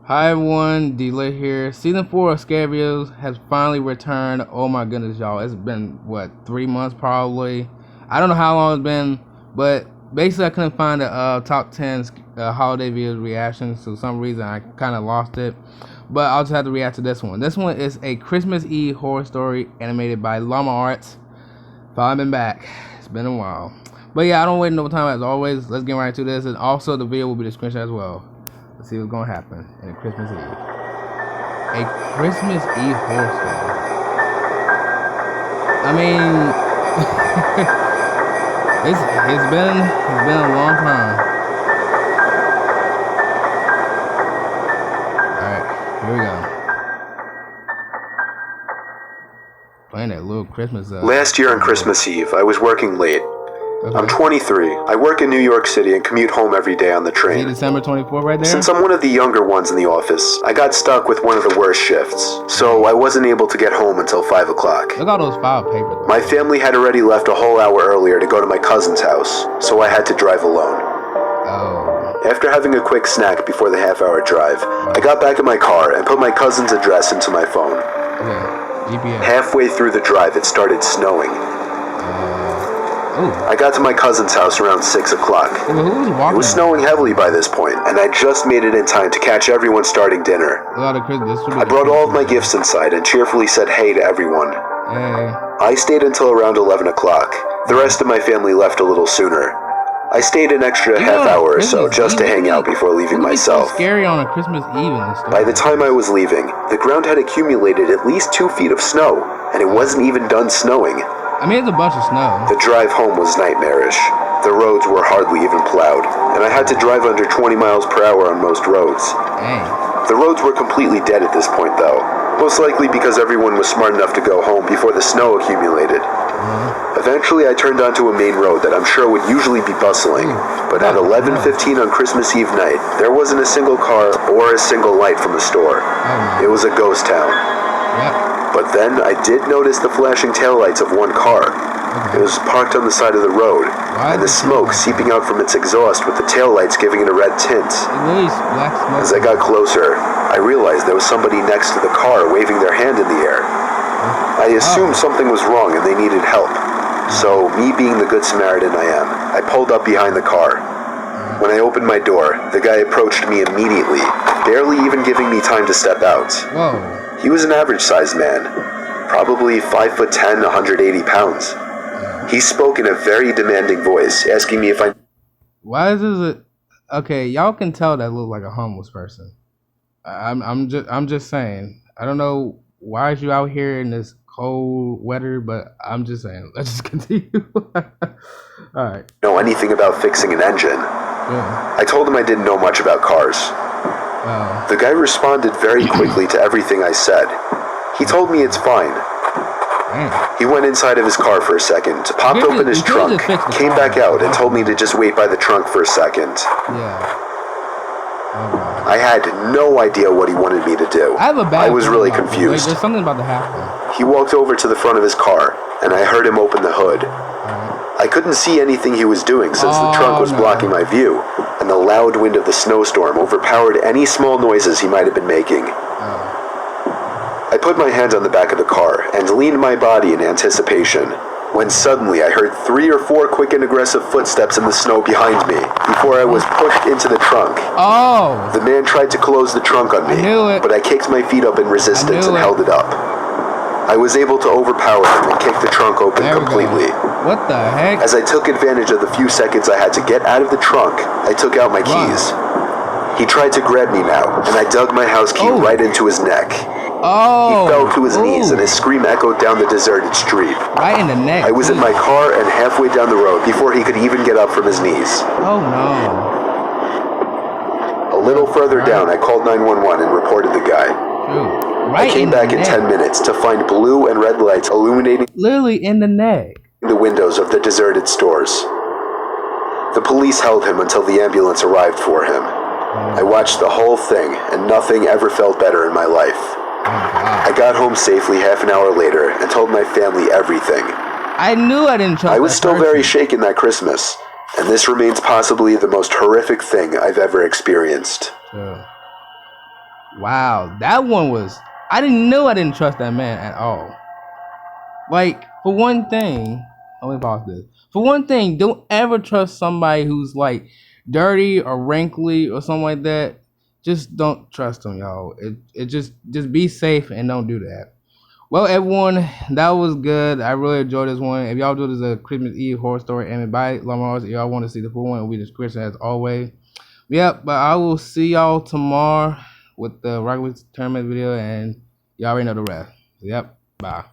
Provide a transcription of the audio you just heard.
Hi everyone, D-Lit here. Season 4 of Scary Videos has finally returned. Oh my goodness, y'all. It's been, what, 3 months probably? I don't know how long it's been, but basically I couldn't find a top 10 holiday videos reactions. For some reason I kind of lost it. But I'll just have to react to this one. This one is a Christmas Eve horror story animated by Llama Arts. Finally been back. It's been a while. But yeah, I don't wait no time as always. Let's get right to this. And also the video will be the screenshot as well. Let's see what's gonna happen in Christmas Eve. A Christmas Eve horror story. I mean, it's been a long time. All right, here we go. Playing that little Christmas. Last year on Christmas Eve, I was working late. Okay. I'm 23. I work in New York City and commute home every day on the train. See December 24th right there? Since I'm one of the younger ones in the office, I got stuck with one of the worst shifts, so I wasn't able to get home until 5 o'clock. Look at all those file papers. My family had already left a whole hour earlier to go to my cousin's house, so I had to drive alone. Oh. After having a quick snack before the half-hour drive, I got back in my car and put my cousin's address into my phone. Okay. GPS. Halfway through the drive, it started snowing. Ooh. I got to my cousin's house around 6 o'clock. It was snowing heavily by this point, and I just made it in time to catch everyone starting dinner. I brought all of my gifts inside and cheerfully said hey to everyone. Hey. I stayed until around 11 o'clock. The rest of my family left a little sooner. I stayed an extra half hour or so just to hang out before leaving myself. Scary on a Christmas Eve and stuff. By the time I was leaving, the ground had accumulated at least 2 feet of snow, and it wasn't even done snowing. I mean, it's a bunch of snow. The drive home was nightmarish. The roads were hardly even plowed, and I had to drive under 20 miles per hour on most roads. Dang. The roads were completely dead at this point, though. Most likely because everyone was smart enough to go home before the snow accumulated. Eventually, I turned onto a main road that I'm sure would usually be bustling, but at 11:15 on Christmas Eve night, there wasn't a single car or a single light from a store. It was a ghost town. Yep. But then I did notice the flashing taillights of one car. It was parked on the side of the road, and the smoke seeping out from its exhaust with the taillights giving it a red tint. As I got closer, I realized there was somebody next to the car waving their hand in the air. I assumed something was wrong and they needed help. So, me being the good Samaritan I am, I pulled up behind the car. When I opened my door, the guy approached me immediately, barely even giving me time to step out. Whoa. He was an average-sized man, probably 5'10", 180 pounds. He spoke in a very demanding voice, asking me if I... Why is this okay, y'all can tell that look like a homeless person. I'm just saying. I don't know why is you out here in this cold weather, but I'm just saying. Let's just continue. Alright. Know anything about fixing an engine. Yeah. I told him I didn't know much about cars. The guy responded very quickly to everything I said. He told me it's fine. He went inside of his car for a second, popped open his trunk, came back out, and told me to just wait by the trunk for a second. Yeah. I had no idea what he wanted me to do. I was really confused. There's something about to happen. He walked over to the front of his car, and I heard him open the hood. I couldn't see anything he was doing since the trunk was blocking my view, and the loud wind of the snowstorm overpowered any small noises he might have been making. I put my hand on the back of the car and leaned my body in anticipation, when suddenly I heard 3 or 4 quick and aggressive footsteps in the snow behind me before I was pushed into the trunk. Oh! The man tried to close the trunk on me, but I kicked my feet up in resistance and held it up. I was able to overpower him and kick the trunk open completely. What the heck? As I took advantage of the few seconds I had to get out of the trunk, I took out my keys. He tried to grab me now, and I dug my house key right into his neck. Oh! He fell to his knees, and his scream echoed down the deserted street. Right in the neck. I was in my car and halfway down the road before he could even get up from his knees. Oh no. A little further down, I called 911 and reported the guy. Right I came back in 10 minutes to find blue and red lights illuminating literally in the neck. The windows of the deserted stores. The police held him until the ambulance arrived for him. I watched the whole thing, and nothing ever felt better in my life. I got home safely half an hour later and told my family everything. I knew I didn't trust I was still very shaken that Christmas, and this remains possibly the most horrific thing I've ever experienced. Wow, that one was. I didn't trust that man at all. Like, for one thing, let me pause this. For one thing, don't ever trust somebody who's like dirty or wrinkly or something like that. Just don't trust them, y'all. It just be safe and don't do that. Well, everyone, that was good. I really enjoyed this one. If y'all do this a Christmas Eve horror story and by Lamar's, if y'all want to see the full one, it'll be in the description as always. Yep, but I will see y'all tomorrow with the Rocket League tournament video, and y'all already know the rest. Yep, bye.